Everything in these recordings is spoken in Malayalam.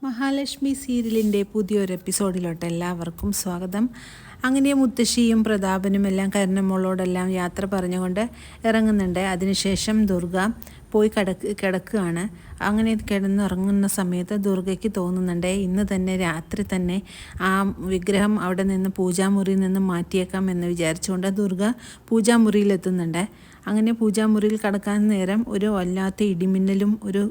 മഹാലക്ഷ്മി സീരിയലിൻ്റെ പുതിയൊരു എപ്പിസോഡിലോട്ട് എല്ലാവർക്കും സ്വാഗതം. അങ്ങനെ മുത്തശ്ശിയും പ്രതാപനും എല്ലാം കരുണമോളോടെല്ലാം യാത്ര പറഞ്ഞുകൊണ്ട് ഇറങ്ങുന്നുണ്ട്. അതിനുശേഷം ദുർഗ പോയി കിടക്കുകയാണ്. അങ്ങനെ കിടന്നുറങ്ങുന്ന സമയത്ത് ദുർഗയ്ക്ക് തോന്നുന്നുണ്ട് ഇന്ന് തന്നെ രാത്രി തന്നെ ആ വിഗ്രഹം അവിടെ നിന്ന് പൂജാമുറിയിൽ നിന്ന് മാറ്റിയേക്കാം എന്ന് വിചാരിച്ചുകൊണ്ട് ദുർഗ പൂജാമുറിയിലെത്തുന്നുണ്ട്. അങ്ങനെ പൂജാമുറിയിൽ കടക്കാൻ നേരം ഒരു വല്ലാത്ത ഇടിമിന്നലും ഒരു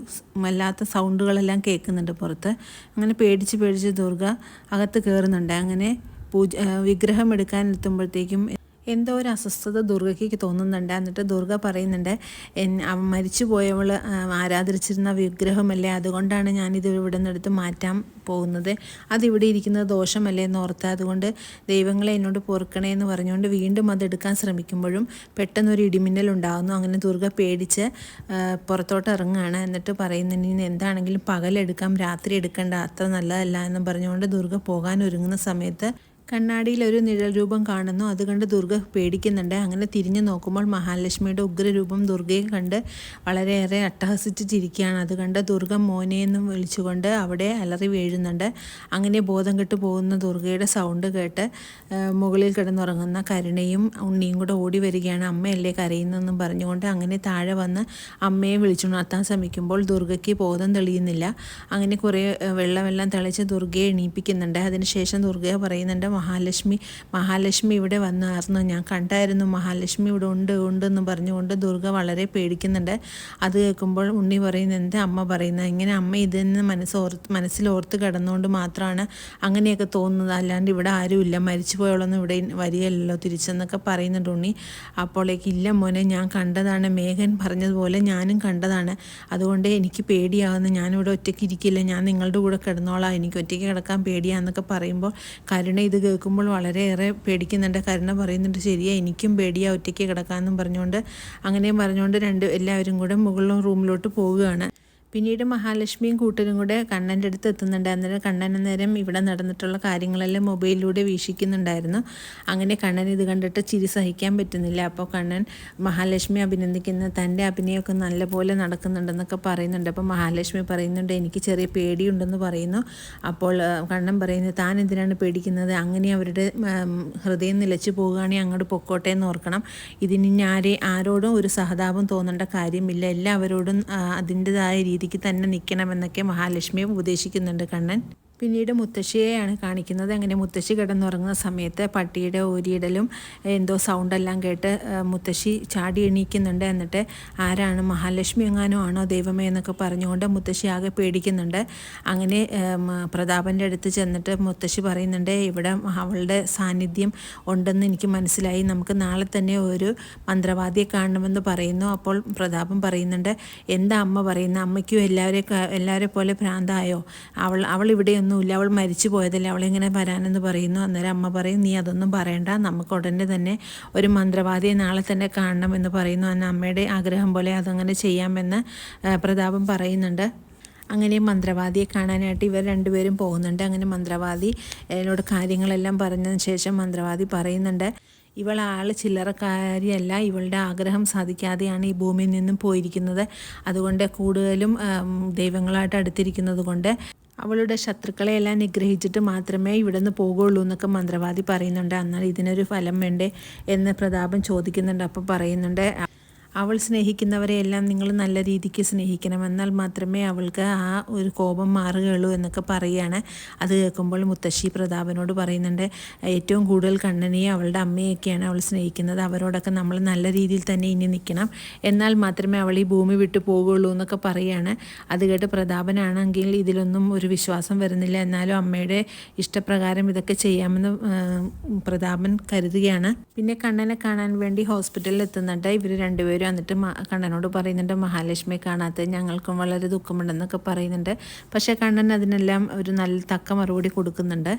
വല്ലാത്ത സൗണ്ടുകളെല്ലാം കേൾക്കുന്നുണ്ട് പുറത്ത്. അങ്ങനെ പേടിച്ച് ദുർഗ അകത്ത് കയറുന്നുണ്ട്. അങ്ങനെ വിഗ്രഹം എടുക്കാൻ എത്തുമ്പോഴത്തേക്കും എന്തോ ഒരു അസ്വസ്ഥത ദുർഗയ്ക്ക് തോന്നുന്നുണ്ട്. എന്നിട്ട് ദുർഗ പറയുന്നുണ്ട്, മരിച്ചു പോയവൾ ആരാധിച്ചിരുന്ന വിഗ്രഹമല്ലേ, അതുകൊണ്ടാണ് ഞാനിത് ഇവിടെ നിന്നെടുത്ത് മാറ്റാൻ പോകുന്നത്. അതിവിടെ ഇരിക്കുന്നത് ദോഷമല്ലേ എന്നോർത്ത്, അതുകൊണ്ട് ദൈവങ്ങളെ എന്നോട് പൊറുക്കണേ എന്ന് പറഞ്ഞുകൊണ്ട് വീണ്ടും അതെടുക്കാൻ ശ്രമിക്കുമ്പോഴും പെട്ടെന്നൊരു ഇടിമിന്നൽ ഉണ്ടാകുന്നു. അങ്ങനെ ദുർഗ പേടിച്ച് പുറത്തോട്ട് ഇറങ്ങുകയാണ്. എന്നിട്ട് പറയുന്നുണ്ട്, ഇനി എന്താണെങ്കിലും പകലെടുക്കാം, രാത്രി എടുക്കേണ്ട, അത്ര നല്ലതല്ല എന്ന് പറഞ്ഞുകൊണ്ട് ദുർഗ പോകാൻ ഒരുങ്ങുന്ന സമയത്ത് കണ്ണാടിയിൽ ഒരു നിഴൽ രൂപം കാണുന്നു. അത് കണ്ട് ദുർഗ പേടിക്കുന്നുണ്ട്. അങ്ങനെ തിരിഞ്ഞു നോക്കുമ്പോൾ മഹാലക്ഷ്മിയുടെ ഉഗ്രരൂപം ദുർഗയെ കണ്ട് വളരെയേറെ അട്ടഹസിച്ച് ചിരിക്കുകയാണ്. അത് കണ്ട് ദുർഗ മോനെ എന്നും വിളിച്ചുകൊണ്ട് അവിടെ അലറി വീഴുന്നുണ്ട്. അങ്ങനെ ബോധം കെട്ട് പോകുന്ന ദുർഗയുടെ സൗണ്ട് കേട്ട് മുകളിൽ കിടന്നുറങ്ങുന്ന കരുണയും ഉണ്ണിയും കൂടെ ഓടി വരികയാണ്. അമ്മയല്ലേ കരയുന്നതെന്നും പറഞ്ഞുകൊണ്ട് അങ്ങനെ താഴെ വന്ന് അമ്മയെ വിളിച്ചുണർത്താൻ ശ്രമിക്കുമ്പോൾ ദുർഗയ്ക്ക് ബോധം തെളിയുന്നില്ല. അങ്ങനെ കുറേ വെള്ളമെല്ലാം തെളിച്ച് ദുർഗയെ എണീപ്പിക്കുന്നുണ്ട്. അതിനുശേഷം ദുർഗ പറയുന്നുണ്ട്, മഹാലക്ഷ്മി ഇവിടെ വന്നായിരുന്നു, ഞാൻ കണ്ടായിരുന്നു, മഹാലക്ഷ്മി ഇവിടെ ഉണ്ടെന്ന് പറഞ്ഞുകൊണ്ട് ദുർഗ വളരെ പേടിക്കുന്നുണ്ട്. അത് കേൾക്കുമ്പോൾ ഉണ്ണി പറയുന്നത്, എന്താ അമ്മ പറയുന്നത്, ഇങ്ങനെ അമ്മ ഇതിന് മനസ്സിലോർത്ത് കിടന്നുകൊണ്ട് മാത്രമാണ് അങ്ങനെയൊക്കെ തോന്നുന്നത്, അല്ലാണ്ട് ഇവിടെ ആരുമില്ല, മരിച്ചു പോയോളൊന്നും ഇവിടെ വരികയല്ലോ തിരിച്ചെന്നൊക്കെ പറയുന്നുണ്ട് ഉണ്ണി. അപ്പോഴേക്ക് ഇല്ല മോനെ, ഞാൻ കണ്ടതാണ്, മേഘൻ പറഞ്ഞതുപോലെ ഞാനും കണ്ടതാണ്, അതുകൊണ്ട് എനിക്ക് പേടിയാകുന്നു, ഞാനിവിടെ ഒറ്റയ്ക്ക് ഇരിക്കില്ല, ഞാൻ നിങ്ങളുടെ കൂടെ കിടന്നോളാം, എനിക്ക് ഒറ്റയ്ക്ക് കിടക്കാൻ പേടിയാന്നൊക്കെ പറയുമ്പോൾ കരുണ ഇത് കേൾക്കുമ്പോൾ വളരെയേറെ പേടിക്കുന്നുണ്ട്. കരുണ പറയുന്നുണ്ട്, ശരിയാ എനിക്കും പേടിയാ ഒറ്റയ്ക്ക് കിടക്കാമെന്നും പറഞ്ഞുകൊണ്ട് അങ്ങനെയും പറഞ്ഞുകൊണ്ട് എല്ലാവരും കൂടെ മുകളിലും റൂമിലോട്ട് പോവുകയാണ്. പിന്നീട് മഹാലക്ഷ്മിയും കൂട്ടരും കൂടെ കണ്ണൻ്റെ അടുത്ത് എത്തുന്നുണ്ട്. അന്നേരം കണ്ണൻ നേരം ഇവിടെ നടന്നിട്ടുള്ള കാര്യങ്ങളെല്ലാം മൊബൈലിലൂടെ വീക്ഷിക്കുന്നുണ്ടായിരുന്നു. അങ്ങനെ കണ്ണൻ ഇത് കണ്ടിട്ട് ചിരി സഹിക്കാൻ പറ്റുന്നില്ല. അപ്പോൾ കണ്ണൻ മഹാലക്ഷ്മി അഭിനന്ദിക്കുന്ന തൻ്റെ അഭിനയമൊക്കെ നല്ലപോലെ നടക്കുന്നുണ്ടെന്നൊക്കെ പറയുന്നുണ്ട്. അപ്പോൾ മഹാലക്ഷ്മി പറയുന്നുണ്ട്, എനിക്ക് ചെറിയ പേടിയുണ്ടെന്ന് പറയുന്നു. അപ്പോൾ കണ്ണൻ പറയുന്നത്, താൻ എന്തിനാണ് പേടിക്കുന്നത്, അങ്ങനെ അവരുടെ ഹൃദയം നിലച്ചു പോവുകയാണെങ്കിൽ അങ്ങോട്ട് പൊക്കോട്ടെ എന്ന് ഓർക്കണം, ഇതിന് ആരോടും ഒരു സഹതാപം തോന്നേണ്ട കാര്യമില്ല, എല്ലാവരോടും അതിൻ്റെതായ രീതിക്ക് തന്നെ നിൽക്കണമെന്നൊക്കെ മഹാലക്ഷ്മിയെ ഉപദേശിക്കുന്നുണ്ട് കണ്ണൻ. പിന്നീട് മുത്തശ്ശിയെയാണ് കാണിക്കുന്നത്. അങ്ങനെ മുത്തശ്ശി കിടന്നുറങ്ങുന്ന സമയത്ത് പട്ടിയുടെ ഓരിയിടലും എന്തോ സൗണ്ടെല്ലാം കേട്ട് മുത്തശ്ശി ചാടി എണീക്കുന്നുണ്ട്. എന്നിട്ട് ആരാണ്, മഹാലക്ഷ്മി എങ്ങാനോ ആണോ ദൈവമേ എന്നൊക്കെ പറഞ്ഞുകൊണ്ട് മുത്തശ്ശി ആകെ പേടിക്കുന്നുണ്ട്. അങ്ങനെ പ്രതാപൻ്റെ അടുത്ത് ചെന്നിട്ട് മുത്തശ്ശി പറയുന്നുണ്ട്, ഇവിടെ അവളുടെ സാന്നിധ്യം ഉണ്ടെന്ന് എനിക്ക് മനസ്സിലായി, നമുക്ക് നാളെ തന്നെ ഒരു മന്ത്രവാദിയെ കാണണമെന്ന് പറയുന്നു. അപ്പോൾ പ്രതാപൻ പറയുന്നുണ്ട്, എന്താ അമ്മ പറയുന്നത്, അമ്മയ്ക്കും എല്ലാവരെ പോലെ ഭ്രാന്തായോ, അവൾ ഇവിടെയൊന്നും ഒന്നുമില്ല, അവൾ മരിച്ചു പോയതല്ലേ, അവളെങ്ങനെ വരാനെന്ന് പറയുന്നു. അന്നേരം അമ്മ പറയും, നീ അതൊന്നും പറയണ്ട, നമുക്ക് ഉടനെ തന്നെ ഒരു മന്ത്രവാദിയെ നാളെ തന്നെ കാണണം എന്ന് പറയുന്നു. അന്ന് അമ്മയുടെ ആഗ്രഹം പോലെ അതങ്ങനെ ചെയ്യാമെന്ന് പ്രതാപൻ പറയുന്നുണ്ട്. അങ്ങനെ മന്ത്രവാദിയെ കാണാനായിട്ട് ഇവർ രണ്ടുപേരും പോകുന്നുണ്ട്. അങ്ങനെ മന്ത്രവാദി എന്നോട് കാര്യങ്ങളെല്ലാം പറഞ്ഞതിന് ശേഷം മന്ത്രവാദി പറയുന്നുണ്ട്, ഇവൾ ചില്ലറക്കാരിയല്ല, ഇവളുടെ ആഗ്രഹം സാധിക്കാതെയാണ് ഈ ഭൂമിയിൽ നിന്നും പോയിരിക്കുന്നത്, അതുകൊണ്ട് കൂടുതലും ദൈവങ്ങളായിട്ട് അടുത്തിരിക്കുന്നത് കൊണ്ട് അവളുടെ ശത്രുക്കളെയെല്ലാം നിഗ്രഹിച്ചിട്ട് മാത്രമേ ഇവിടെ നിന്ന് പോകുള്ളൂ എന്നൊക്കെ മന്ത്രവാദി പറയുന്നുണ്ട്. എന്നാൽ ഇതിനൊരു ഫലം വേണ്ടേ എന്ന് പ്രതാപൻ ചോദിക്കുന്നുണ്ട്. അപ്പോൾ പറയുന്നുണ്ട്, അവൾ സ്നേഹിക്കുന്നവരെയെല്ലാം നിങ്ങൾ നല്ല രീതിക്ക് സ്നേഹിക്കണം, എന്നാൽ മാത്രമേ അവൾക്ക് ആ ഒരു കോപം മാറുകയുള്ളൂ എന്നൊക്കെ പറയുകയാണ്. അത് കേൾക്കുമ്പോൾ മുത്തശ്ശി പ്രതാപനോട് പറയുന്നുണ്ട്, ഏറ്റവും കൂടുതൽ കണ്ണനെയും അവളുടെ അമ്മയൊക്കെയാണ് അവൾ സ്നേഹിക്കുന്നത്, അവരോടൊക്കെ നമ്മൾ നല്ല രീതിയിൽ തന്നെ ഇനി നിൽക്കണം, എന്നാൽ മാത്രമേ അവൾ ഈ ഭൂമി വിട്ടു പോകുള്ളൂ എന്നൊക്കെ പറയുകയാണ്. അത് കേട്ട് പ്രതാപനാണെങ്കിൽ ഇതിലൊന്നും ഒരു വിശ്വാസം വരുന്നില്ല, എന്നാലും അമ്മയുടെ ഇഷ്ടപ്രകാരം ഇതൊക്കെ ചെയ്യാമെന്ന് പ്രതാപൻ കരുതുകയാണ്. പിന്നെ കണ്ണനെ കാണാൻ വേണ്ടി ഹോസ്പിറ്റലിൽ എത്തുന്നുണ്ട് ഇവർ രണ്ടുപേരും. എന്നിട്ട് കണ്ണനോട് പറയുന്നുണ്ട്, മഹാലക്ഷ്മിയെ കാണാത്തത് ഞങ്ങൾക്കും വളരെ ദുഃഖമുണ്ടെന്നൊക്കെ പറയുന്നുണ്ട്. പക്ഷേ കണ്ണൻ അതിനെല്ലാം ഒരു നല്ല തക്ക മറുപടി കൊടുക്കുന്നുണ്ട്.